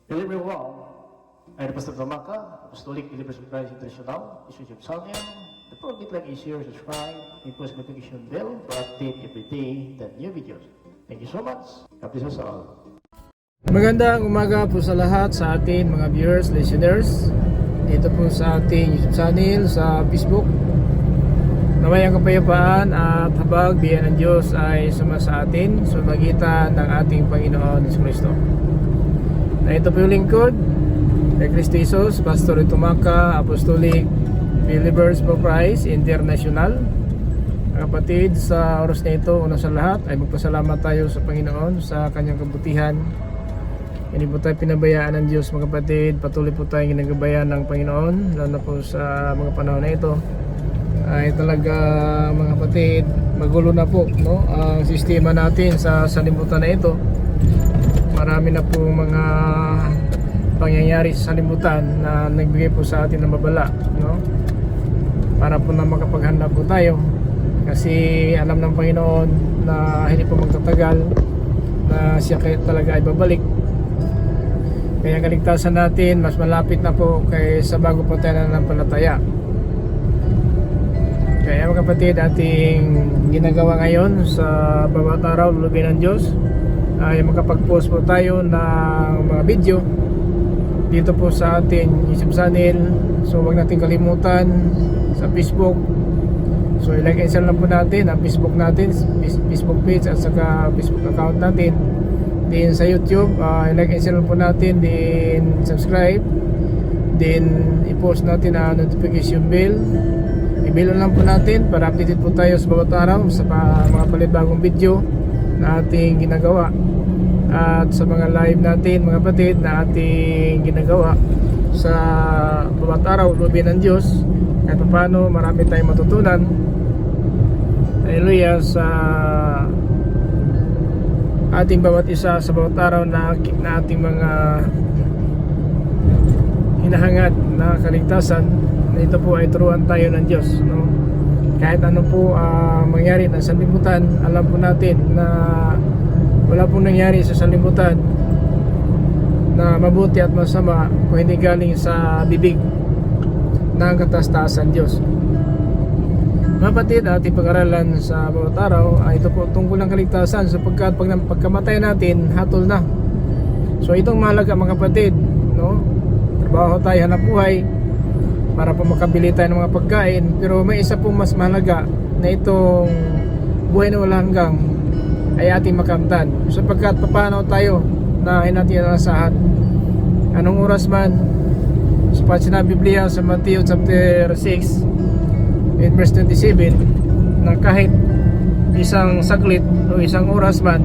Hello everyone, I'm Pastor Tamaka, Apostolic Believers of Christ International, YouTube channel. The program like is share, subscribe, and post notification bell for update every day the new videos. Thank you so much. God bless us all. Magandang umaga po sa lahat sa ating mga viewers, listeners dito po sa ating YouTube channel, sa Facebook. Naway ang kapayapaan at habag biyaya ng Diyos ay sumasa atin sa magitan ng ating Panginoon Hesus Kristo. Na ito po yung lingkod kay Kristo Jesus, Pastor Tumaka, Apostolic Believers for Christ International. Mga kapatid, sa oras na ito, una sa lahat ay magpasalamat tayo sa Panginoon sa kanyang kabutihan. Hindi po tayo pinabayaan ng Diyos, mga kapatid. Patuloy po tayong ginagabayan ng Panginoon, lalo na po sa mga panahon na ito. Ay talaga, mga kapatid, magulo na po, no? Ang sistema natin sa salimutan na ito. Marami na po mga pangyayari sa salimutan na nagbigay po sa atin ng babala, no? Para po na makapaghanda po tayo, kasi alam ng Panginoon na hindi po magtatagal na siya talaga ay babalik. Kaya kaligtasan natin mas malapit na po kaysa bago po tayo nananampalataya. Kaya mga kapatid, ating ginagawa ngayon sa bawat araw, lulubin ng Diyos, ay makapag-post po tayo ng mga video dito po sa ating YouTube channel. So huwag natin kalimutan sa Facebook. So i-like and share lang po natin ang Facebook natin, Facebook page at saka Facebook account natin. Din sa YouTube, i-like and share lang po natin, din subscribe, din i-post natin ang notification bell. I-bell lang po natin para updated po tayo sa bawat araw sa mga palibagong video na ating ginagawa at sa mga live natin, mga kapatid, na ating ginagawa sa bawat araw, lubin ng Diyos. Kahit paano marami tayong matutunan, hallelujah, sa ating bawat isa sa bawat araw na ating mga hinahangad na kaligtasan. Na ito po ay turuan tayo ng Diyos, no? Kahit ano po mangyari sa salimutan, alam po natin na wala pong nangyari sa salimutan na mabuti at masama kung hindi galing sa bibig ng kataas-taasan Diyos. Mga kapatid, ating pag-aralan sa bawat araw ay ito po tungkol ng kaligtasan, sapagkat pagkamatay natin, hatol na. So itong mahalaga, mga kapatid, no? Trabaho tayo, hanap buhay para po makabili tayo ng mga pagkain, pero may isa po mas mahalaga na itong buhay na wala hanggang ay ating makamtan, sapagkat paano tayo na natin inasahan anong oras man. Sapat sinabi Biblia sa Matthew chapter 6 in verse 27 na kahit isang saglit o isang oras man,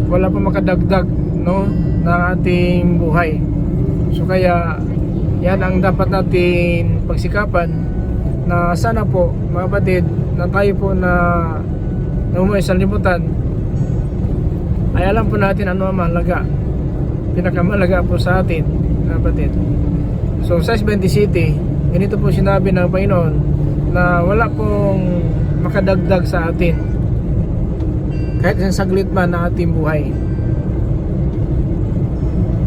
wala pa makadagdag, no, ng ating buhay. So kaya yan ang dapat natin pagsikapan, na sana po, mga kapatid, na tayo po na umuwi sa limutan ay alam po natin ano ang mahalaga, pinakamahalaga po sa atin, mga kapatid. So sa 20 City, ganito po sinabi ng Panginoon na wala pong makadagdag sa atin kahit isang saglit man na ating buhay.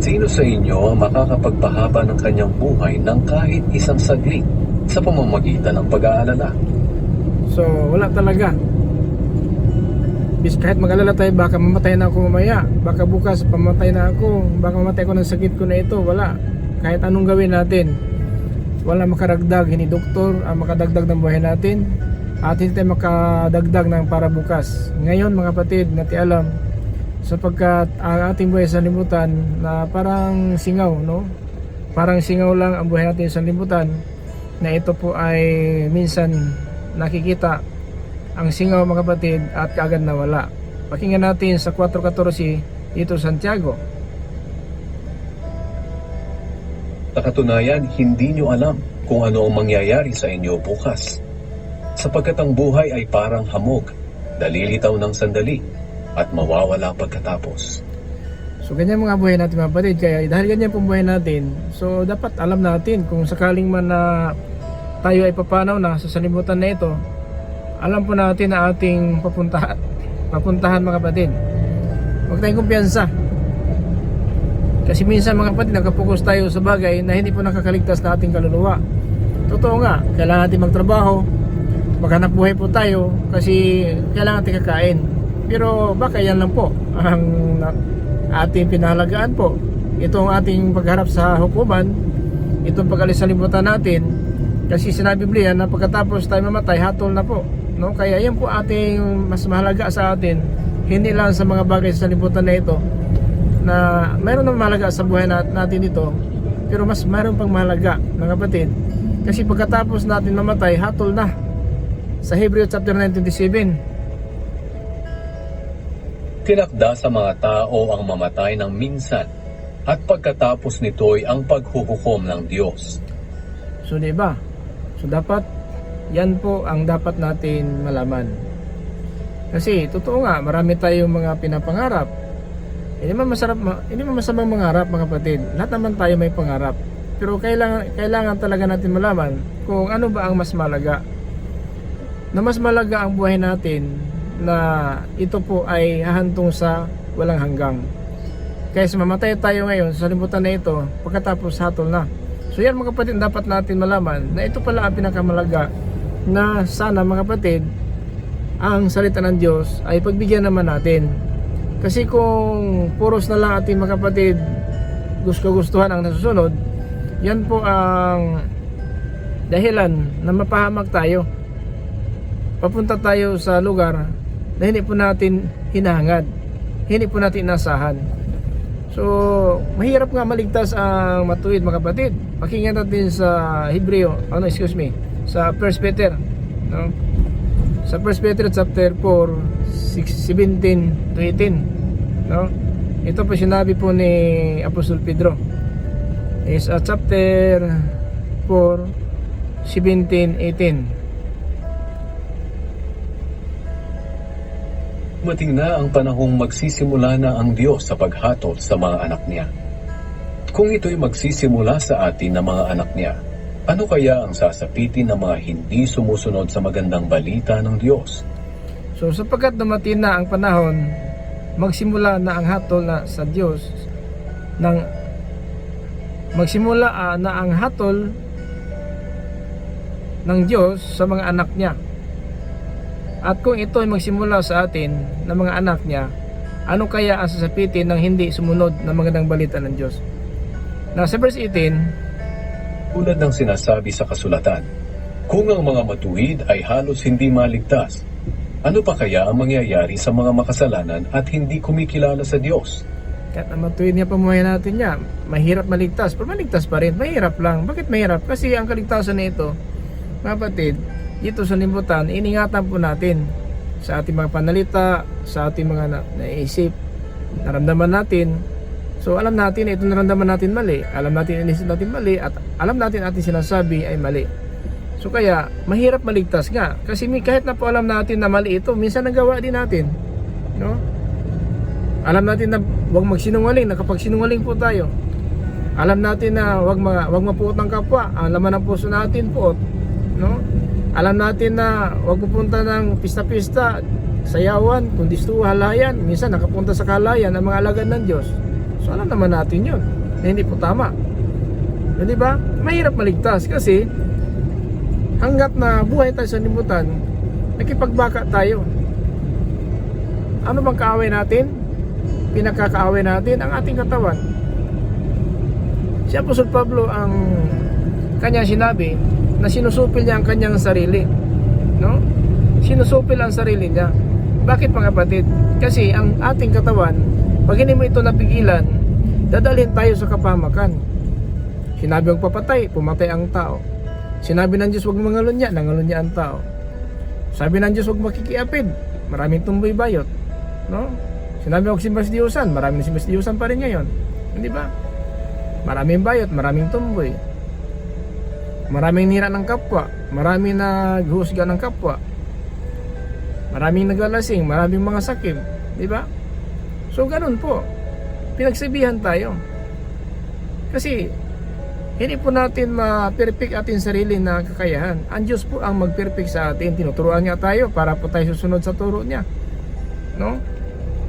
Sino sa inyo ang makakapagpahaba ng kanyang buhay ng kahit isang saglit sa pamamagitan ng pag-aalala? So wala talaga. Kahit mag-alala tayo, baka mamatay na ako mamaya, baka bukas pamatay na ako, baka mamatay ko ng sakit ko na ito, wala. Kahit anong gawin natin, wala makaragdag, hindi doktor ang makadagdag ng buhay natin, at hindi tayo makadagdag ng para bukas. Ngayon, mga kapatid, natin alam, sapagkat ang ating buhay sa limutan na parang singaw, no? Parang singaw lang ang buhay natin sa limutan, na ito po ay minsan nakikita ang singaw, mga kapatid, at kaagad nawala. Pakinggan natin sa 4:14 dito sa Santiago. Sa katunayan, hindi nyo alam kung ano ang mangyayari sa inyo bukas, sapagkat ang buhay ay parang hamog, nalilitaw ng sandali at mawawala pagkatapos. So ganyan mga buhay natin, mga kapatid. Kaya dahil ganyan pong buhay natin, so dapat alam natin kung sakaling man na tayo ay papanaw na sa salimutan na ito, alam po natin na ating papuntahan, mga kapatid. Huwag tayong kumpiyansa. Kasi minsan mga kapatid, nakapokus tayo sa bagay na hindi po nakakaligtas na ating kaluluwa. Totoo nga, kailangan natin magtrabaho, maghanap buhay po tayo kasi kailangan natin kakain. Pero baka yan lang po ang ating pinahalagaan po. Itong ating pagharap sa hukuman, itong pag-alis sa libutan natin, kasi sinabi Biblia na pagkatapos tayo mamatay, hatol na po, no? Kaya yan po ating mas mahalaga sa atin, hindi lang sa mga bagay sa libutan na ito, na mayroon na mahalaga sa buhay natin ito, pero mas mayroon pang mahalaga, mga kapatid, kasi pagkatapos natin mamatay, hatol na. Sa Hebrew chapter 9:27, Tinakda sa mga tao ang mamatay ng minsan, at pagkatapos nito'y ang paghuhukom ng Diyos. so diba? So dapat, yan po ang dapat natin malaman. Kasi totoo nga, marami tayong mga pinapangarap. Hindi man masamang mangarap, mga kapatid. Lahat naman tayo may pangarap. Pero kailangan talaga natin malaman kung ano ba ang mas malaga. Na mas malaga ang buhay natin na ito po ay hahantong sa walang hanggang. Kaya mamatay tayo ngayon sa libutan na ito, pagkatapos hatol na. So yan mga kapatid, dapat natin malaman na ito pala ang pinakamalaga, na sana mga kapatid, ang salita ng Diyos ay pagbigyan naman natin. Kasi kung puros na lang ating mga kapatid gustuhan ang nasusunod, yan po ang dahilan na mapahamak tayo. Papunta tayo sa lugar na hindi po natin hinahangad, hindi po natin inasahan. So, mahirap nga maligtas ang matuwid, mga kapatid. Pakinggan natin sa sa 1 Peter, no? Sa 1 Peter chapter 4, 17 to 18, no? Ito po sinabi po ni Apostol Pedro. Is chapter 4, 17, 18. Dumating na ang panahong magsisimula na ang Diyos sa paghatol sa mga anak niya. Kung ito'y magsisimula sa atin ng mga anak niya, ano kaya ang sasapitin ng mga hindi sumusunod sa magandang balita ng Diyos? So sapagkat dumating na ang panahon, magsimula na ang hatol na sa Diyos, magsimula na ang hatol ng Diyos sa mga anak niya. At kung ito ay magsimula sa atin ng mga anak niya, ano kaya ang sasapitin ng hindi sumunod ng magandang balita ng Diyos? Nasa verse 18, Tulad ng sinasabi sa kasulatan, kung ang mga matuwid ay halos hindi maligtas, ano pa kaya ang mangyayari sa mga makasalanan at hindi kumikilala sa Diyos? kahit na matuwid niya pamuhay natin niya, mahirap maligtas, pero maligtas pa rin, mahirap lang. Bakit mahirap? Kasi ang kaligtasan na ito, mga kapatid, dito sa libutan, iningatan po natin sa ating mga panalita, sa ating mga naisip, naramdaman natin. So alam natin ito naramdaman natin mali, alam natin inisip natin mali, at alam natin ating sinasabi ay mali. So kaya mahirap maligtas nga, kasi kahit na po alam natin na mali ito, minsan nagawa din natin, no? Alam natin na huwag magsinungaling, nakapagsinungaling po tayo. Alam natin na huwag mapuot ng kapwa, ang laman ng puso natin po, no? Alam natin na huwag pupunta ng pista-pista, sayawan, kundisto, halayan. Minsan nakapunta sa kalayan ang mga alagad ng Diyos. So alam naman natin yun, na hindi po tama. So, di ba? Mahirap maligtas kasi hanggat na buhay tayo sa libutan, nakipagbaka tayo. Ano bang kaaway natin? Pinakakaaway natin ang ating katawan. Si Apostol Pablo ang kanya sinabi na sinusupil niya ang kanyang sarili, no? Sinusupil ang sarili niya. Bakit, mga kapatid? Kasi ang ating katawan, pag hindi mo ito napigilan, dadalhin tayo sa kapahamakan. Sinabi ang papatay, pumatay ang tao. Sinabi ng Diyos huwag mangalunya, nangalunya ang tao. Sabi ng Diyos huwag makikiapid, maraming tumboy bayot, no? Sinabi huwag simbasdiyusan, maraming simbasdiyusan pa rin ngayon, hindi ba? Maraming bayot, maraming tumboy, maraming nira ng kapwa, maraming naghusga ng kapwa, maraming naglalasing, maraming mga sakit, di ba? So ganun po, pinagsabihan tayo. Kasi hindi po natin ma-perfect ating sarili na kakayahan. Ang Diyos po ang mag-perfect sa atin. Tinuturuan niya tayo para po tayo susunod sa turo niya, no?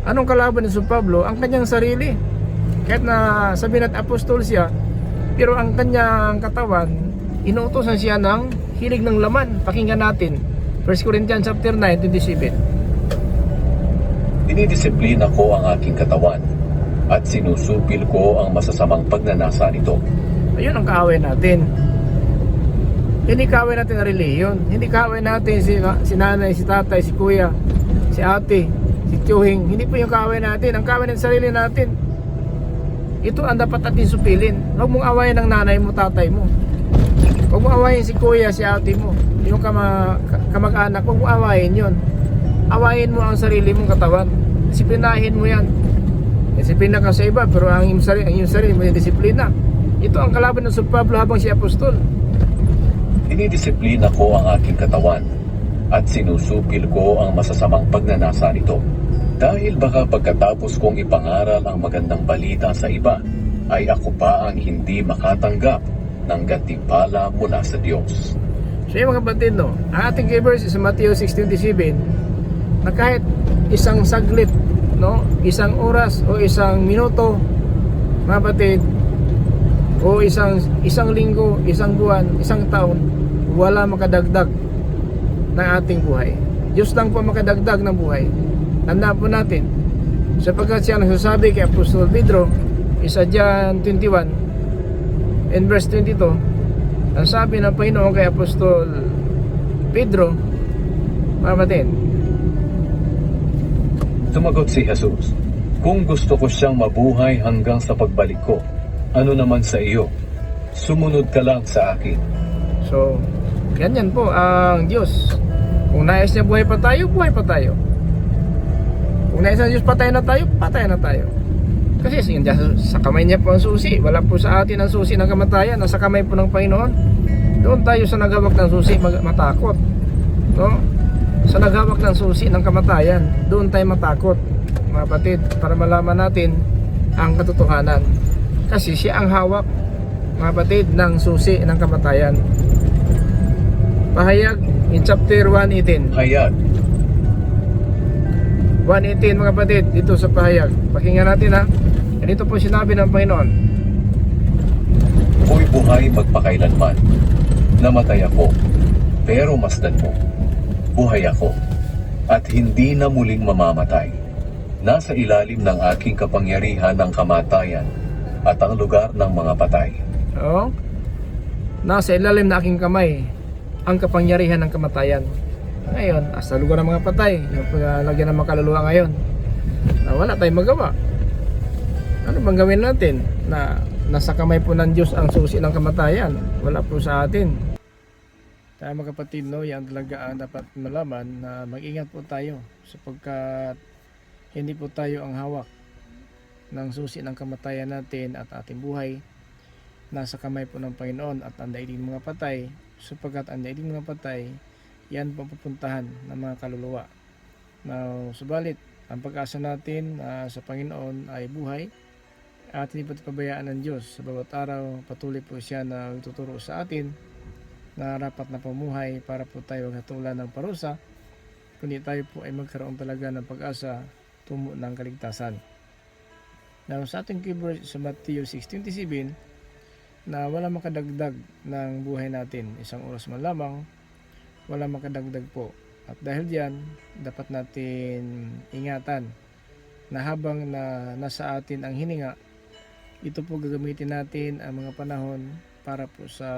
Anong kalaban ni Pablo? Ang kanyang sarili. Kahit na sabihin natin apostol siya, pero ang kanyang katawan, inuutosan siya ng hilig ng laman. Pakinggan natin 1 Corinthians chapter 9:27. Dinidisiplina ko ang aking katawan at sinusupil ko ang masasamang pagnanasa nito. Ayun ang kaaway natin. Hindi kaaway natin ang reliyon. Hindi kaaway natin si nanay, si tatay, si kuya, si ate, si tiyuhing. Hindi po yung kaaway natin. Ang kaaway ng sarili natin. Ito ang dapat natin supilin. Huwag mong awayin ng nanay mo, tatay mo. Huwag mong awayin si kuya, si ate mo. Yung kamag-anak, huwag mong awayin yun. Awayin mo ang sarili mong katawan. Disiplinahin mo yan. Disiplina ka sa iba, pero ang iyong sarili mo yung disiplina. Ito ang kalaban ng San Pablo habang si apostol. Dinidisiplina ko ang aking katawan at sinusupil ko ang masasamang pagnanasa nito. Dahil baka pagkatapos kong ipangaral ang magandang balita sa iba, ay ako pa ang hindi makatanggap ng gantimpala mula sa Diyos. So yung mga kapatid, no, ang ating key verse sa Matthew 6:27, na kahit isang saglit, no, isang oras o isang minuto, mga kapatid, o isang linggo, isang buwan, isang taon, wala makadagdag ng ating buhay. Diyos lang po makadagdag ng buhay. Tandaan po natin, sapagkat siya nagsasabi kay Apostol Pedro, isa John 21 and verse 22, ang sabi ng Panginoon kay Apostol Pedro, mga kapatid, Sumagot si Jesus, kung gusto ko siyang mabuhay hanggang sa pagbalik ko, ano naman sa iyo? Sumunod ka lang sa akin. so, ganyan po ang Diyos. Kung nais niya buhay pa tayo, buhay pa tayo. Kung nais ng Diyos patay na tayo, patay na tayo. Kasi sa kamay niya po ang susi. Wala po sa atin ang susi ng kamatayan. Nasa kamay po ng Panginoon. Doon tayo sa naghawak ng susi matakot, no? Sa naghawak ng susi ng kamatayan, doon tayo matakot, mga kapatid, para malaman natin ang katotohanan. Kasi siya ang hawak, mga kapatid, ng susi ng kamatayan. Pahayag in chapter 1:18. Hayag, 1:18, mga kapatid, dito sa pahayag. Pakinggan natin, ha. Ganito po sinabi ng Panginoon. ako'y buhay magpakailanman. Namatay ako, pero masdan mo. Buhay ako, at hindi na muling mamamatay. Nasa ilalim ng aking kapangyarihan ng kamatayan at ang lugar ng mga patay. Oo. Nasa ilalim na aking kamay ang kapangyarihan ng kamatayan. Ngayon, sa lugar ng mga patay, yung lagyan ng mga kaluluwa ngayon, na wala tayong magawa. Ano bang gawin natin? Na nasa kamay po ng Diyos ang susi ng kamatayan. Wala po sa atin. Kaya mga kapatid, no, yan talaga ang dapat malaman, na mag-ingat po tayo sapagkat hindi po tayo ang hawak ng susi ng kamatayan natin at ating buhay. Nasa kamay po ng Panginoon at ang daigdig mga patay, sapagkat ang daigdig mga patay, yan po pupuntahan ng mga kaluluwa. Now, subalit, ang pag-asa natin sa Panginoon ay buhay at hindi po pabayaan ng Diyos. Sa bawat araw, patuloy po siya na tuturo sa atin na rapat na pamuhay para po tayo hatulan ng parusa, kundi tayo po ay magkaroon talaga ng pag-asa tungo ng kaligtasan. Now, sa ating keyboard sa Matthew 6:27, na wala makadagdag ng buhay natin, isang oras man lamang, wala makadagdag po. At dahil diyan, dapat natin ingatan na habang nasa atin ang hininga, ito po gagamitin natin ang mga panahon para po sa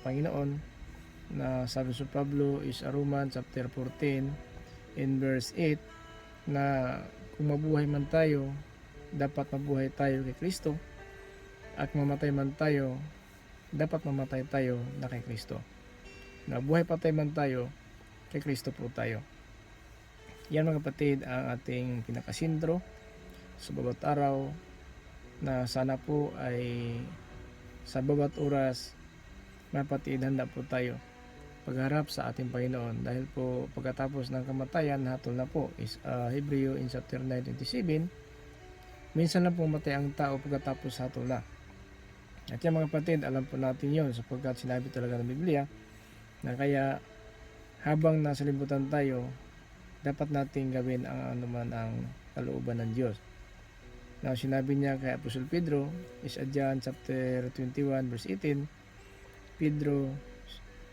Panginoon, na sabi sa Pablo is Romans chapter 14 in verse 8, na kung mabuhay man tayo, dapat mabuhay tayo kay Kristo, at mamatay man tayo, dapat mamatay tayo na kay Kristo. Na buhay patay man tayo, kay Kristo po tayo. Yan mga kapatid ang ating pinakasintro sa bawat araw, na sana po ay sa bawat oras, mga kapatid, handa po tayo pagharap sa ating Panginoon, dahil po pagkatapos ng kamatayan, hatol na po is Hebreo in chapter 9:27, minsan lang pumatay ang tao pagkatapos hatol na. At yan mga kapatid, alam po natin yon sapagkat sinabi talaga ng Biblia na kaya habang nasa libutan tayo, dapat natin gawin ang anuman ang kalooban ng Diyos. na sinabi niya kay Apostol Pedro is John chapter 21 verse 18, Pedro,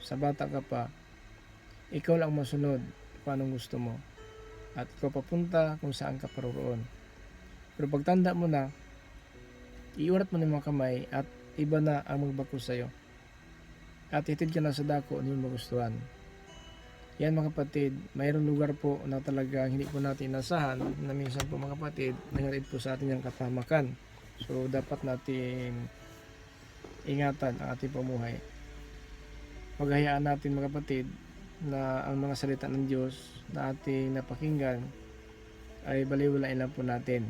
sa bata ka pa, ikaw lang masunod kung anong gusto mo at ikaw papunta kung saan ka paroroon. Pero pagtanda mo na, iurat mo ng mga kamay at iba na ang magbako sa'yo at itid ka na sa dako na yung magustuhan. Yan mga kapatid, mayroong lugar po na talagang hindi po natin inasahan na minsan po mga kapatid, nangyari po sa atin yung kapahamakan. So dapat natin ingatan ang ating pamuhay. Paghahayaan natin mga kapatid na ang mga salita ng Diyos na ating napakinggan ay baliwalain lang po natin.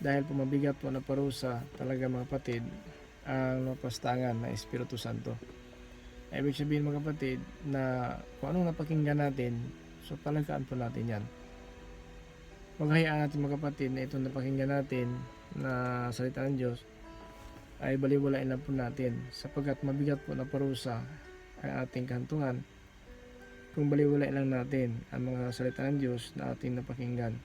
Dahil po mabigat po na parusa talaga mga kapatid ang mapastangan ng Espiritu Santo. Ibig sabihin mga kapatid na kung anong napakinggan natin, so palagaan po natin yan. Paghahayaan natin mga kapatid na itong napakinggan natin na salita ng Diyos ay baliwalain lang po natin sapagkat mabigat po na parusa ang ating kahantungan kung baliwalain lang natin ang mga salita ng Diyos na ating napakinggan.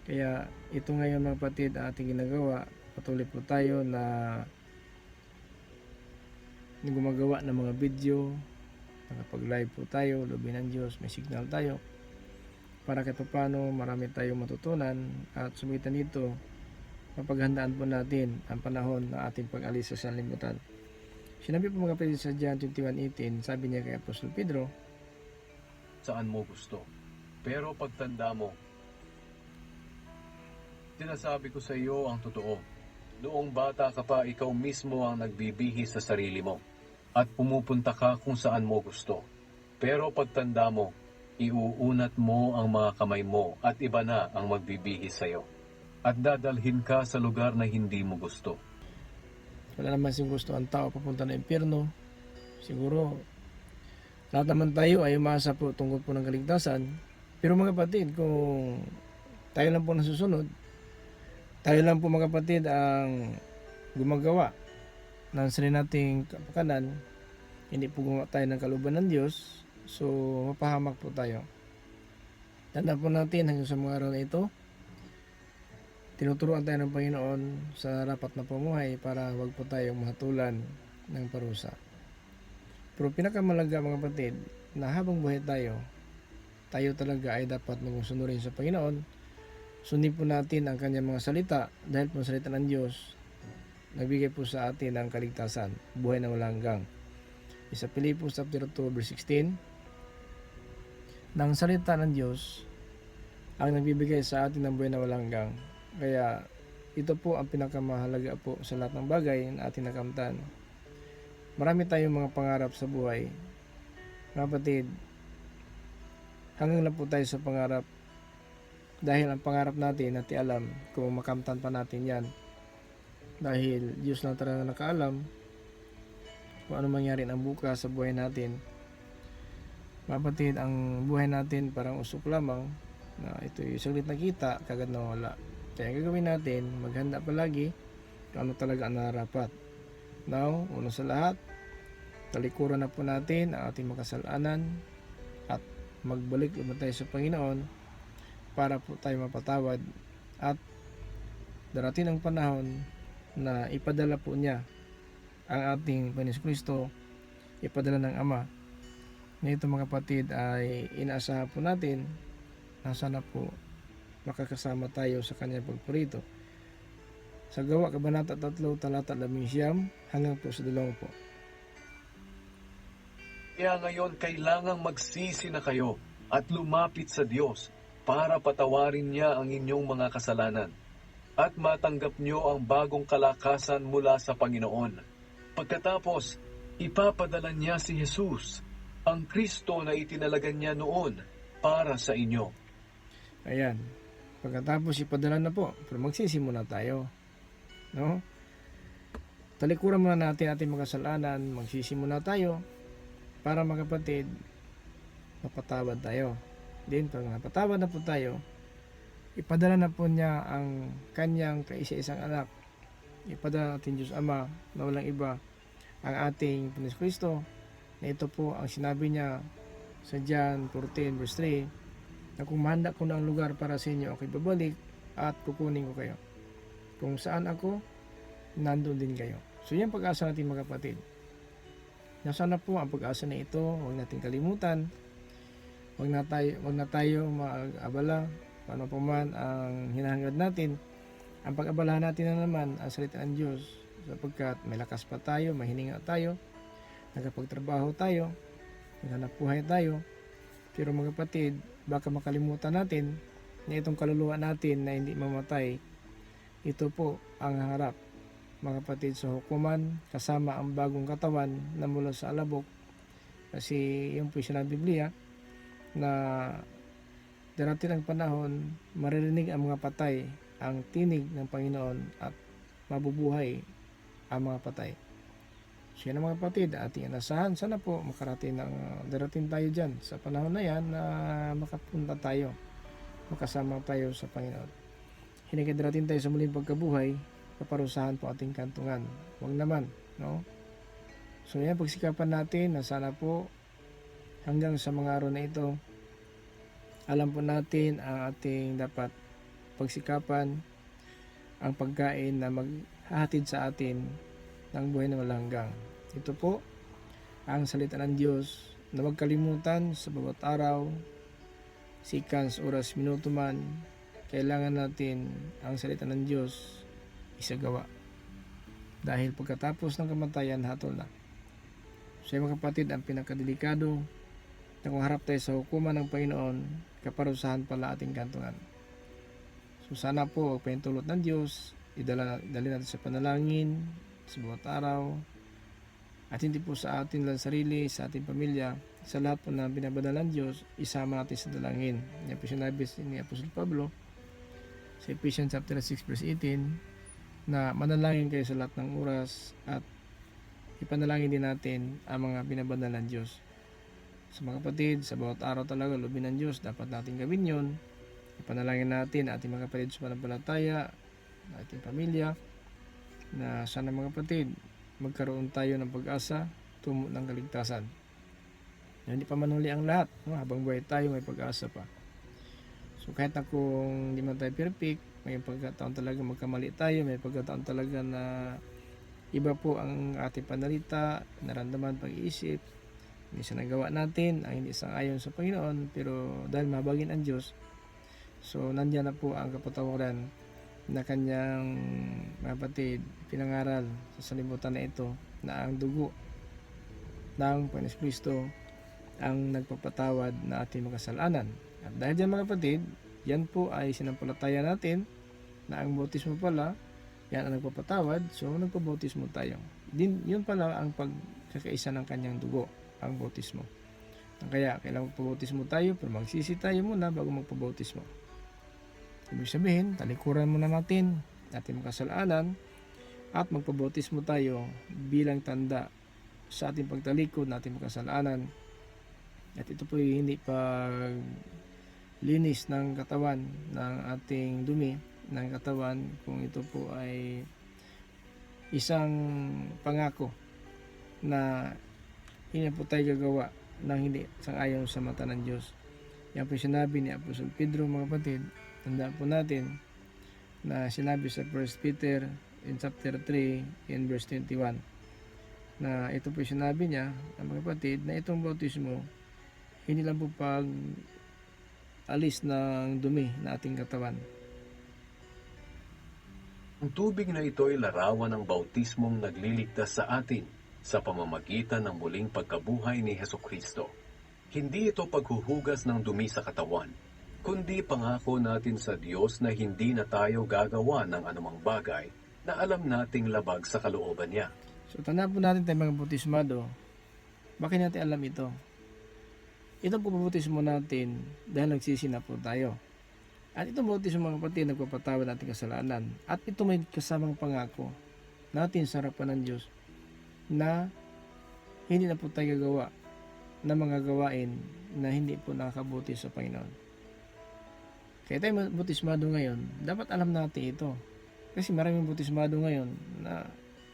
Kaya ito ngayon mga kapatid ang ating ginagawa, patuloy po tayo na gumagawa ng mga video, nakapag-live po tayo, lobby ng Diyos, may signal tayo para kahit paano marami tayong matutunan at sumitan nito mapaghandaan po natin ang panahon ng ating pag-alis sa sanlibutan. Sinabi po mga kapatid sa John 21:18, sabi niya kay Apostol Pedro, Saan mo gusto? Pero pagtanda mo, sinasabi ko sa iyo ang totoo. Noong bata ka pa, ikaw mismo ang nagbibihis sa sarili mo at pumupunta ka kung saan mo gusto. Pero pagtanda mo, iuunat mo ang mga kamay mo at iba na ang magbibihis sa iyo. At dadalhin ka sa lugar na hindi mo gusto. wala naman siyang gusto ang tao papunta na impyerno. Siguro lahat naman tayo ay umasa po tungkol po ng kaligtasan. Pero mga kapatid, kung tayo lang po nasusunod, tayo lang po mga kapatid ang gumagawa ng sarili nating kapakanan, hindi po gumawa tayo ng kalooban ng Diyos, so mapahamak po tayo. Tanda po natin hanggang sa mga araw na ito, tinuturuan tayo ng Panginoon sa rapat na pamuhay para wag po tayong mahatulan ng parusa. Pero pinakamalaga mga kapatid, na habang buhay tayo talaga ay dapat magsunurin sa Panginoon. Sundin po natin ang kanyang mga salita dahil po salita ng Diyos nagbigay po sa atin ng kaligtasan, buhay na walang hanggang. Sa Pilipos chapter 2 verse 16, ng salita ng Diyos ang nagbibigay sa atin ng buhay na walang hanggang. Kaya ito po ang pinakamahalaga po sa lahat ng bagay na ating nakamtan. Marami tayong mga pangarap sa buhay. Mga kapatid, hanggang lang po tayo sa pangarap dahil ang pangarap natin natin alam kung makamtan pa natin yan. Dahil Diyos lang talaga nakaalam kung ano mangyari ng bukas sa buhay natin. Mga kapatid, ang buhay natin parang usok lamang na ito'y saglit na kita, kagad na wala. Kaya ang gagawin natin, maghanda palagi kung ano talaga ang narapat. Now, una sa lahat, talikuran na po natin ang ating makasalanan at magbalik naman tayo sa Panginoon para po tayo mapatawad at darating ang panahon na ipadala po niya ang ating Panginoon Kristo, ipadala ng Ama. Nito mga kapatid ay inaasahan po natin na sana po makakasama tayo sa kanyang pagpurito. Sa Gawa, Kabanata 3, Talata 11 hanggang po sa 20 po. Kaya ngayon kailangang magsisi na kayo at lumapit sa Diyos para patawarin niya ang inyong mga kasalanan at matanggap niyo ang bagong kalakasan mula sa Panginoon. Pagkatapos, ipapadala niya si Jesus, ang Kristo na itinalagan niya noon para sa inyo. Ayan. Pagkatapos ipadala na po, pero magsisi muna tayo. No? Talikuran muna natin ating mga kasalanan, magsisi muna tayo para mga kapatid, mapatawad tayo. Then, pag napatawad na po tayo, ipadala na po niya ang kanyang kaisa-isang anak. Ipadala natin Diyos Ama na walang iba ang ating Panginoon Kristo, na ito po ang sinabi niya sa John 14 verse 3, na kung mahanda ko na ang lugar para sa inyo, ako'y babalik at kukunin ko kayo. Kung saan ako, nandun din kayo. So yan pag-asa natin mga kapatid. Na sana po ang pag-asa na ito, huwag natin kalimutan. Huwag na tayo mag-abala paano pa man ang hinahangad natin. Ang pag-abalahan natin na naman ang salita ng Diyos, sapagkat may lakas pa tayo, may hininga tayo, nagkapagtrabaho tayo, naghanap buhay tayo. Pero mga kapatid, baka makalimutan natin na itong kaluluwa natin na hindi mamatay, ito po ang harap mga kapatid sa hukuman, kasama ang bagong katawan na mula sa alabok. Kasi yung po sinabi ng Biblia na darating ang panahon, maririnig ang mga patay ang tinig ng Panginoon at mabubuhay ang mga patay. So yan mga kapatid, ating inasahan. Sana po darating tayo dyan sa panahon na yan na makapunta tayo, makasama tayo sa Panginoon. Hinagad darating tayo sa muling pagkabuhay, kaparusahan po ating kantungan. Huwag naman, no? So yan, pagsikapan natin na sana po hanggang sa mga araw na ito, alam po natin ang ating dapat pagsikapan, ang pagkain na maghahatid sa atin ng buhay na walang hanggan. Ito po ang salita ng Diyos na huwag kalimutan sa bawat araw, seconds, oras, minuto man, kailangan natin ang salita ng Diyos isagawa. Dahil pagkatapos ng kamatayan, hatol na. So mga kapatid, ang pinakadelikado na kung harap tayo sa hukuman ng Panginoon, kaparusahan pala ating kantungan. So sana po, pahintulot ng Diyos, dali natin sa panalangin, sa bawat araw, at hindi po sa atin lang sarili, sa ating pamilya, sa lahat po na binabadala ng Diyos, isama natin sa dalangin. Yan po sinabi ni Apostol Pablo sa Ephesians chapter 6 verse 18 na manalangin kayo sa lahat ng oras at ipanalangin din natin ang mga binabadala ng Diyos. So mga kapatid, sa bawat araw talaga lubin ng Diyos, dapat natin gawin yun. Ipanalangin natin ating mga kapatid sa pananampalataya, ating pamilya, na sana mga kapatid magkaroon tayo ng pag-asa tungo ng kaligtasan. Na hindi pa manuli ang lahat, no? Habang buhay tayo may pag-asa pa. So kahit na kung hindi man tayo perfect, may pagkataon talaga magkamali tayo, may pagkataon talaga na iba po ang ating panalita, naramdaman, pag-iisip, minsan nagawa natin ang hindi sang-ayon sa Panginoon, pero dahil mabagin ang Diyos, so nandiyan na po ang kapatawaran na kanyang mga kapatid pinangaral sa salimutan na ito, na ang dugo ng Panginoon Kristo ang nagpapatawad na ating mga kasalanan. At dahil dyan mga kapatid, yan po ay sinampalataya natin na ang bautismo pala, yan ang nagpapatawad, so nagpabautismo tayo. Yun pala ang pagkakaisa ng kanyang dugo, ang bautismo. Kaya kailangan magpabautismo tayo, pero magsisi tayo muna bago magpabautismo. Ibig sabihin, talikuran muna natin ating mga kasalanan at magpabautismo tayo bilang tanda sa ating pagtalikod na ating mga kasalanan. At ito po hindi pag linis ng katawan, ng ating dumi ng katawan, kung ito po ay isang pangako na hindi po tayo gagawa ng hindi sang-ayon sa mata ng Diyos. Yan po sinabi ni Apostol Pedro mga kapatid. Tandaan po natin na sinabi sa 1 Peter in chapter 3 in verse 21 na ito po sinabi niya mga kapatid na itong bautismo hindi lang po pag alis ng dumi na ating katawan. Ang tubig na ito ay larawan ng bautismong nagliligtas sa atin sa pamamagitan ng muling pagkabuhay ni Hesukristo. Hindi ito paghuhugas ng dumi sa katawan, kundi pangako natin sa Diyos na hindi na tayo gagawa ng anumang bagay na alam nating labag sa kalooban niya. So tandaan po natin tayo mga bautismado, bakit natin alam ito? Ito po bautismo natin dahil nagsisi na po tayo. At itong bautismo mga kapatid, nagpapatawad natin kasalanan. At ito may kasamang pangako natin sa harapan ng Diyos na hindi na po tayo gagawa ng mga gawain na hindi po nakakabuti sa Panginoon. Kaya tayo bautismado ngayon, dapat alam natin ito. Kasi maraming bautismado ngayon na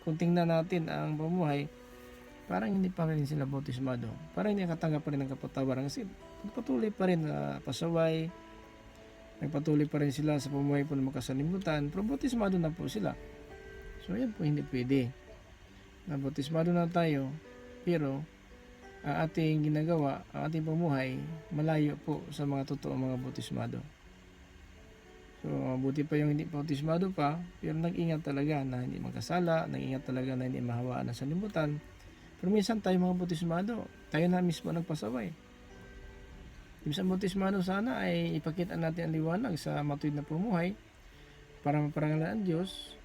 kung tingnan natin ang pamuhay, parang hindi pa rin sila bautismado. Parang hindi nakatanggap pa rin ng kapatawaran kasi patuloy pa rin na pasaway, nagpatuloy pa rin sila sa pamumuhay po ng makasalimutan, pero bautismado na po sila. So yan po hindi pwede. Nabautismado na tayo, pero ang ating ginagawa, ang ating pamumuhay, malayo po sa mga totoong mga bautismado. So buti pa yung hindi bautismado pa, pero nag-ingat talaga na hindi magkasala, nag-ingat talaga na hindi mahawaan ng salimutan. Pero minsan tayo mga bautismado, tayo na mismo nagpasaway. Minsan bautismado sana ay ipakita natin ang liwanag sa matuwid na pamumuhay para maparangalan ang Diyos.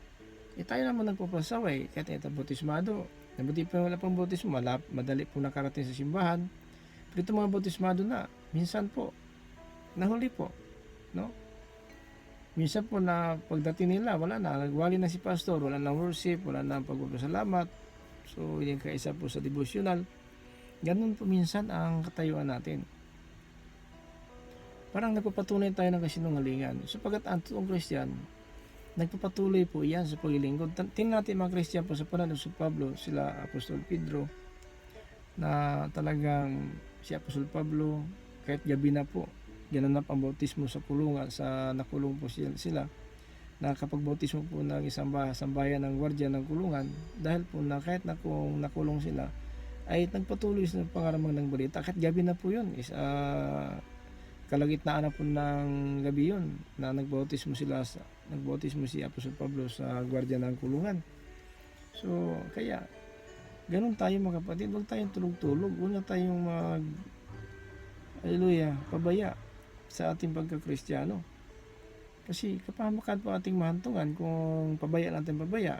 Tayo naman nagpapasaway, kahit ito bautismado. Nabuti pa wala pang bautismo, madali po nakarating sa simbahan. Pero itong mga bautismado na, minsan po, nahuli po. No? Minsan po na pagdating nila, wala na, nagwali na si pastor, wala na worship, wala na pagpapasalamat. So, yung kaisa po sa devotional. Ganun po minsan ang katayuan natin. Parang nagpapatunay tayo ng kasinungalingan. Sapagat ang totoong Kristiyan, nagpapatuloy po iyan sa paglilingkod. Tingnan natin mga Kristiyan po sa panahon si Pablo, sila Apostol Pedro, na talagang si Apostol Pablo, kahit gabi na po, ginanap ang bautismo sa kulungan, sa nakulong po sila, na kapag bautismo po ng isang sambayan ng gwardiya ng kulungan, dahil po na kahit na kung nakulong sila, ay nagpatuloy sa pangaramang ng balita. Kahit gabi na po yun, kalagitnaan na po ng gabi yun, na nagbautismo si Apostol Pablo sa gwardiya ng kulungan. So, kaya, ganun tayo mga kapatid, huwag tayong tulog-tulog, huwag na tayong pabaya sa ating pagka-Kristiyano. Kasi kapahamakan po ating mahantungan kung pabaya natin pabaya.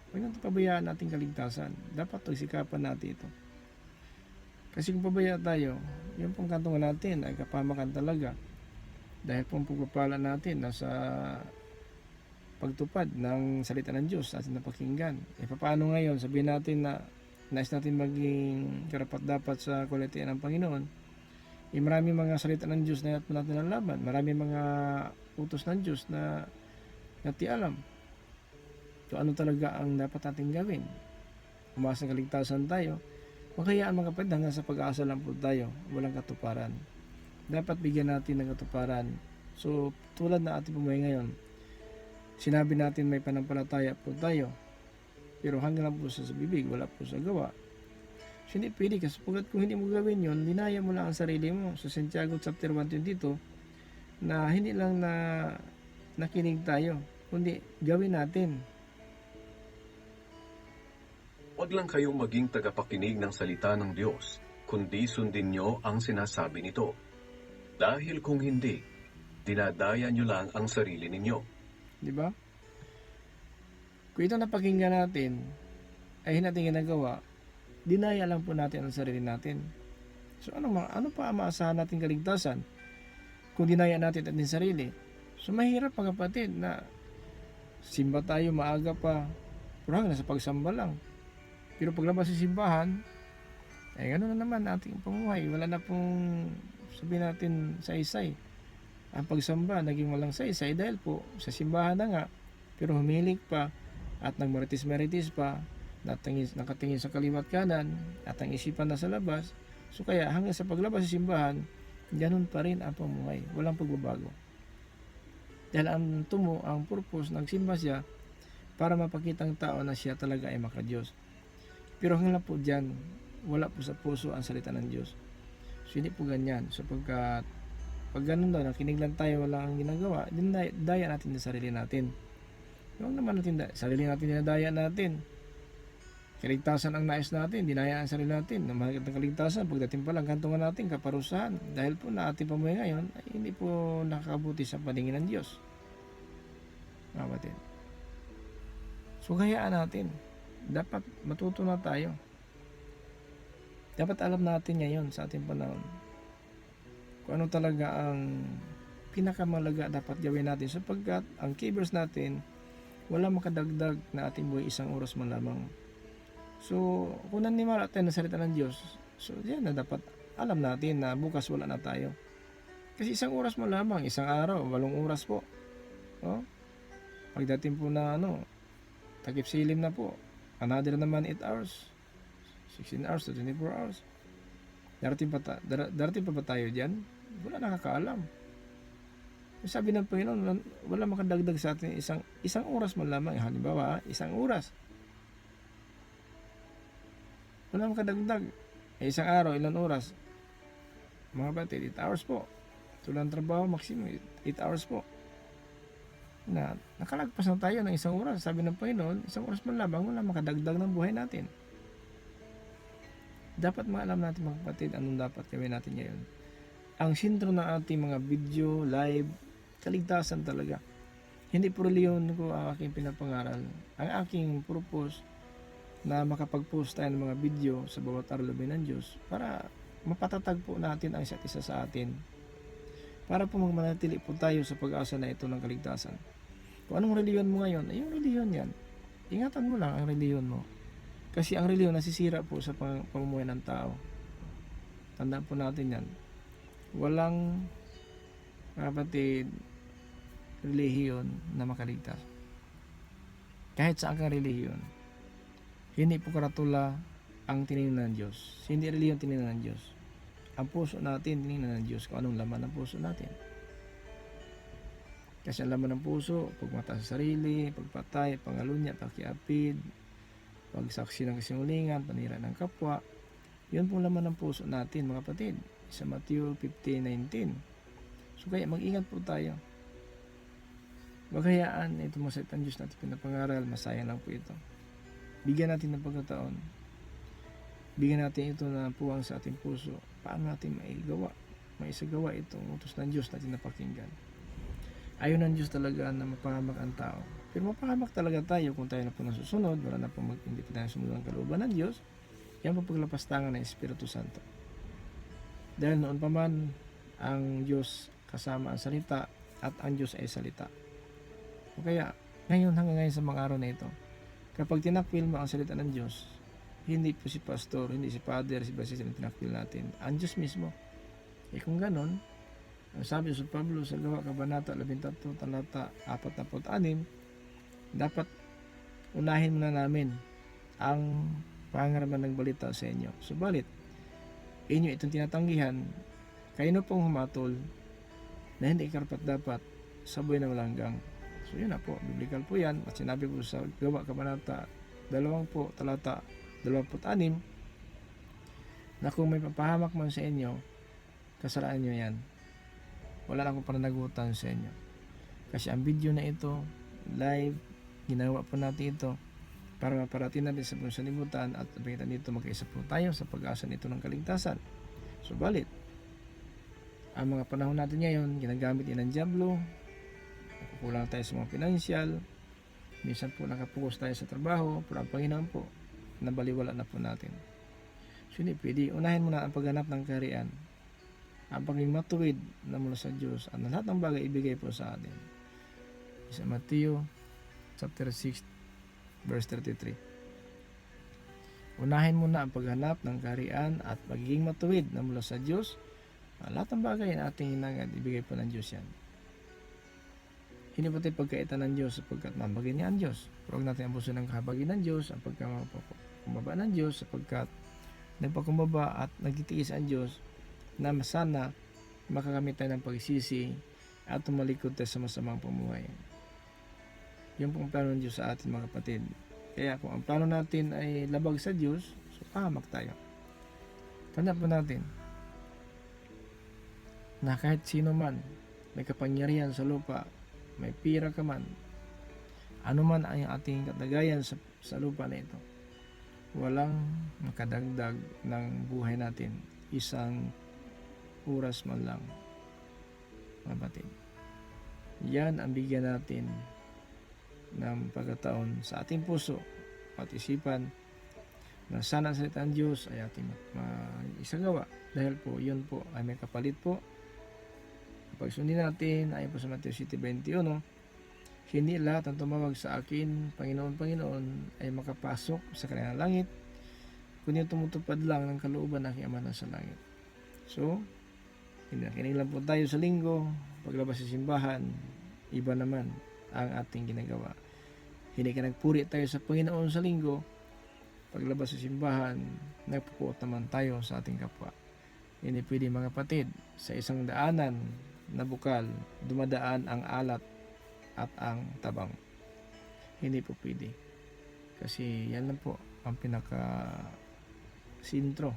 Huwag natin pabayaan ating kaligtasan. Dapat pagsikapan natin ito. Kasi kung pabaya tayo, yung pong kantungan natin ay kapahamakan talaga. Dahil pong pagpapala natin nasa pagtupad ng salita ng Diyos ating napakinggan. Paano ngayon? Sabihin natin na nais natin maging karapat-dapat sa kalitian ng Panginoon. Marami mga salita ng Diyos na natin nalaman. Marami mga utos ng Diyos na natialam. So ano talaga ang dapat natin gawin? Umasa ng kaligtasan tayo. Makayaan mga kapatid hanggang sa pag-asa lang po tayo. Walang katuparan. Dapat bigyan natin ng katuparan. So tulad na ating pumuhay ngayon, sinabi natin may panampalataya po tayo. Pero hanggang lang po sa bibig, wala po sa gawa. So, hindi pwede kasi kung hindi mo gawin yun, dinaya mo lang ang sarili mo. So Santiago chapter 1:22 na hindi lang na nakinig tayo, kundi gawin natin. Huwag lang kayong maging tagapakinig ng salita ng Diyos, kundi sundin nyo ang sinasabi nito. Dahil kung hindi, dinadaya nyo lang ang sarili ninyo. Di ba? Kung ito napakinggan natin, ay hindi natin ginagawa, dinaya lang po natin ang sarili natin. So ano pa ang maasahan natin kaligtasan kung dinaya natin ating sarili? So mahirap mga kapatid na simba tayo maaga pa, pero hanggang sa pagsamba lang. Pero paglabas sa simbahan, ay gano'n na naman ating pamumuhay. Wala na pong sabihin natin saysay. Ang pagsamba naging walang saysay dahil po sa simbahan na nga, pero humilik pa at nagmaritis-maritis pa, nakatingin sa kaliwat kanan at ang isipan na sa labas. So kaya hanggang sa paglabas sa simbahan, ganun pa rin ang pamumuhay, walang pagbabago. Dahil ang purpose ng simba siya para mapakita ang tao na siya talaga ay makadiyos. Pero hanggang po dyan, wala po sa puso ang salita ng Diyos. So hindi po ganyan. So pag ganun daw, nakinig lang tayo, wala ang ginagawa, daya natin sa sarili natin. Huwag naman natin, sarili natin dinadaya natin. Kaligtasan ang nais natin, dinaya ang sarili natin. Na mahigit ng kaligtasan, pagdating pa lang, kantungan natin, kaparusahan. Dahil po na ating pamuhay ngayon, ay hindi po nakakabuti sa paningin ng Diyos. Mga kapatid. So, hayaan natin. Dapat matuto na tayo. Dapat alam natin ngayon sa ating panahon kung ano talaga ang pinakamalaga dapat gawin natin sapagkat ang keyverse natin wala makadagdag na ating buhay 1 oras man lamang. So, kung nanimala tayo ng salita ng Diyos, so yan na dapat alam natin na bukas wala na tayo. Kasi 1 oras mo lamang, 1 araw, 8 oras po. Oh? Pagdating po na takip silim na po. Another naman 8 hours. 16 hours to 24 hours. Darating pa ba tayo dyan? Wala nakakaalam. Sabi ng Panginoon, wala makadagdag sa atin isang oras man lamang. Halimbawa, isang oras. Wala makadagdag. Isang araw, ilan oras? Mga batid, 8 hours po. Tulang trabaho, maximum 8 hours po. Nakalagpas na tayo ng isang oras. Sabi ng Panginoon, isang oras man lamang, wala makadagdag ng buhay natin. Dapat maalam natin mga kapatid, anong dapat gawin natin ngayon. Ang sentro ng ating mga video, live, kaligtasan talaga. Hindi po reliyon ko ang aking pinapangaral. Ang aking purpose na makapag-post tayo ng mga video sa bawat aralabay ng Diyos para mapatatag po natin ang isa't isa sa atin. Para po magmanatili po tayo sa pag-asa na ito ng kaligtasan. Kung anong reliyon mo ngayon, ay yung reliyon yan. Ingatan mo lang ang reliyon mo. Kasi ang reliyon nasisira po sa pamumuhay ng tao. Tandaan po natin yan. Walang kapatid relihiyon na makaligtas. Kahit saan kang relihiyon, hindi po karatula ang tiningnan ng Diyos. Hindi relihiyon tiningnan ng Diyos. Ang puso natin tiningnan ng Diyos kung anong laman ng puso natin. Kasi ang laman ng puso, pagmata sa sarili, pagpatay, pangalunya, pakiapid, pagsaksi ng kasinungalingan, panira ng kapwa, yun pong laman ng puso natin mga kapatid. Sa Matthew 15:19. So kaya mag-ingat po tayo. Maghayaan na ito masayat ang Diyos natin pinapangaral, masayang lang po ito. Bigyan natin ng pagkataon. Bigyan natin ito na puwang sa ating puso. Paano natin maisagawa itong utos ng Diyos natin napakinggan. Ayaw ng Diyos talaga na mapahamak ang tao. Pero mapahamak talaga tayo kung tayo na po nasusunod, wala na po hindi pa tayo sumunod ang kalooban ng Diyos. Yan po paglapastangan ng Espiritu Santo. Dahil noon pa man ang Diyos kasama ang salita at ang Diyos ay salita. O kaya ngayon hanggang ngayon sa mga araw na ito, kapag tinakwil mo ang salita ng Diyos, hindi po si pastor, hindi si father, si basis ang tinakwil natin, ang Diyos mismo. Kung ganon, ang sabi sa Pablo sa Gawa Kabanata 13 talata 46, dapat unahin muna namin ang pangaraman ng balita sa inyo. Subalit, inyo itong tinatanggihan, kayo na pong humatol na hindi karapat dapat sa buhay na malanggang. So yun na po, biblical po yan at sinabi po sa Gawa Kabanata 2 talata 26 na kung may papahamak man sa inyo, kasalanan nyo yan. Wala na akong pananagutan sa inyo. Kasi ang video na ito, live, ginawa po natin ito para maparating natin sa buong sanlibutan at sabihin dito magkaisa po tayo sa pag-asa nito ng kaligtasan. Subalit, ang mga panahon natin ngayon, ginagamit din ng dyablo, kulang tayo sa mga pinansyal, minsan po nakapokus tayo sa trabaho, pero ang Panginoon po, nabaliwala na po natin. So hindi pwede, unahin mo na ang pagganap ng kaharian, ang pagiging matuwid na mula sa Diyos, at lahat ng bagay ibigay po sa atin. Sa Matthew chapter 6 verse 33. Unahin mo na ang paghanap ng kaharian at pagiging matuwid na mula sa Diyos. Lahat ng bagay na ating hinangad, ibigay po ng Diyos yan. Hindi po tayo pagkaitan ng Diyos sapagkat mabagay niya ang Diyos. Pero huwag natin abuso ng kahabagin ng Diyos, ang pagkakumbaba ng Diyos, sapagkat nagpakumbaba at nagtitiis ang Diyos na sana makakamit tayo ng pagsisi at tumalikod tayo sa masamang pamuhay. Yun po ang plano ng Diyos sa atin mga kapatid. Kaya kung ang plano natin ay labag sa Diyos, so pahamak tayo. Tandaan po natin na kahit sino man may kapangyarihan sa lupa, may pira ka man, ano man ang ating katagayan sa lupa na ito, walang makadagdag ng buhay natin isang oras man lang mga kapatid. Yan ang bigyan natin ng pagkataon sa ating puso at isipan na sana sa salita ng Diyos ay ating isagawa dahil po yun po ay may kapalit po. Kapag sundin natin ayon po sa Matthew 7:21, hindi lahat ng tumawag sa akin Panginoon, Panginoon ay makapasok sa kanilang langit, kundi tumutupad lang ng kalooban ng aking Ama na sa langit. So kinikinig lang po tayo sa linggo, paglabas sa simbahan, iba naman ang ating ginagawa. Hindi ka nagpuri tayo sa Panginoon sa linggo, paglabas sa simbahan, nagpupuot naman tayo sa ating kapwa. Hindi pwede mga kapatid, sa isang daanan na bukal, dumadaan ang alat at ang tabang. Hindi po pwede. Kasi yan lang po ang pinaka sintro.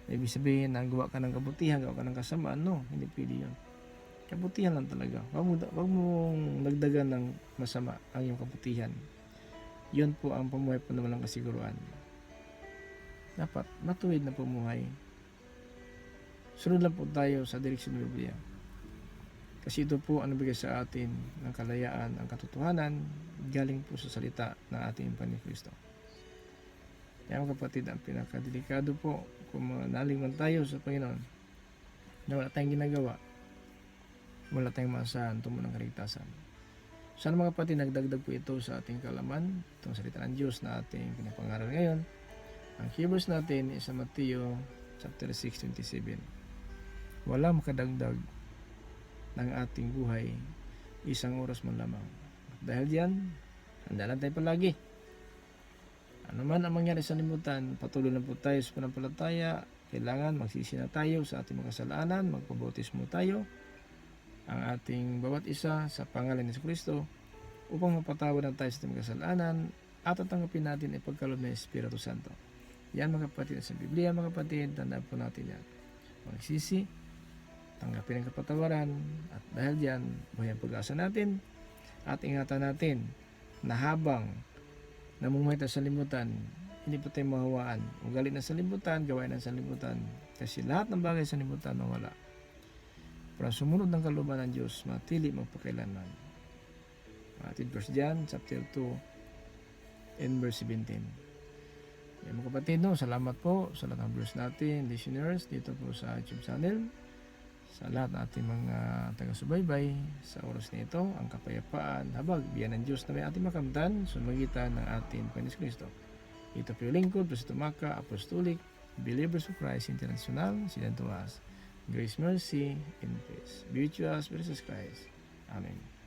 Ibig sabihin na gawa ka ng kabutihan, gawa ka ng kasamaan. No, hindi pwede yun. Kabutihan lang talaga. Wag mong nagdagan ng masama ang iyong kabutihan. Yun po ang pamuhay po na walang kasiguruan. Dapat matuwid na pumuhay. Sunod lang po tayo sa direksyon ng Biblia. Kasi ito po ang nabigay sa atin ng kalayaan, ang katotohanan, galing po sa salita ng ating Panginoong Kristo. Kaya mga kapatid, ang pinakadelikado po kung manalig man tayo sa Panginoon na wala tayong ginagawa, wala tayong maasahan tungo ng kaligtasan. Sana mga kapatid, nagdagdag po ito sa ating kalaman, itong salita ng Diyos na ating pinapangaral ngayon. Ang keywords natin is sa Mateo chapter 6:27. Wala makadagdag ng ating buhay, isang oras man lamang. Dahil diyan, handa lang tayo palagi. Ano man ang mangyari sa limutan, patuloy lang po tayo sa panampalataya. Kailangan magsisi na tayo sa ating mga kasalanan, magpabautismo tayo, ang ating bawat isa sa pangalan ni Kristo, upang mapatawad na tayo sa ating mga kasalanan at tatanggapin natin ang pagkaloob ng Espiritu Santo. Yan mga kapatid sa Biblia, mga kapatid, tandaan po natin yan. Magsisi, tanggapin ang kapatawaran, at dahil diyan, buhay ang pag-asa natin, at ingatan natin na habang namumuhay tayo sa limutan, hindi po tayo mahawaan. Ugali na sa limutan, gawain na sa limutan, kasi lahat ng bagay sa limutan mawala. Para sumunod ng kalooban ng Diyos, matili magpakailanman. Matid verse John, chapter 2, and verse 17. Yan mga kapatid, no, salamat po sa lahat ng viewers natin, listeners, dito po sa YouTube channel. Sa lahat ng ating mga taga-subaybay, sa oras na ito, ang kapayapaan, habag, biyan ng Diyos na may ating makamtan, sumagitan ng ating Panginoon Kristo. Ito po yung lingkod, Pastor Maka, Apostolic, Believers of Christ International, Silan Tomas. Grace, mercy, and peace be with you as Jesus Christ. Amen.